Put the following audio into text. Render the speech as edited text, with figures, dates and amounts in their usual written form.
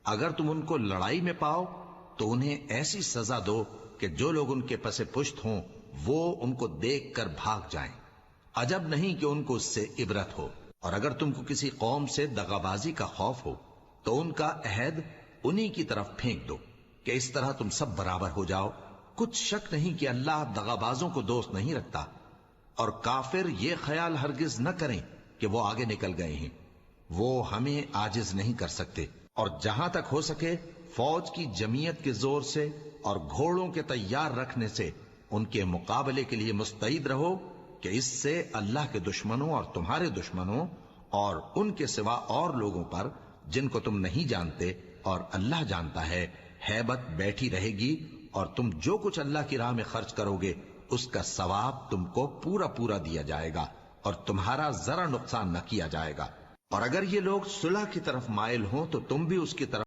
اگر تم ان کو لڑائی میں پاؤ تو انہیں ایسی سزا دو کہ جو لوگ ان کے پس پشت ہوں وہ ان کو دیکھ کر بھاگ جائیں۔ عجب نہیں کہ ان کو اس سے عبرت ہو۔ اور اگر تم کو کسی قوم سے دغابازی کا خوف ہو تو ان کا عہد انہی کی طرف پھینک دو کہ اس طرح تم سب برابر ہو جاؤ۔ کچھ شک نہیں کہ اللہ دغابازوں کو دوست نہیں رکھتا، اور کافر یہ خیال ہرگز نہ کریں کہ وہ آگے نکل گئے ہیں، وہ ہمیں عاجز نہیں کر سکتے۔ اور جہاں تک ہو سکے فوج کی جمعیت کے زور سے اور گھوڑوں کے تیار رکھنے سے ان کے مقابلے کے لیے مستعد رہو کہ اس سے اللہ کے دشمنوں اور تمہارے دشمنوں اور ان کے سوا اور لوگوں پر جن کو تم نہیں جانتے اور اللہ جانتا ہے ہیبت بیٹھی رہے گی، اور تم جو کچھ اللہ کی راہ میں خرچ کرو گے اس کا ثواب تم کو پورا پورا دیا جائے گا اور تمہارا ذرا نقصان نہ کیا جائے گا۔ اور اگر یہ لوگ صلح کی طرف مائل ہوں تو تم بھی اس کی طرف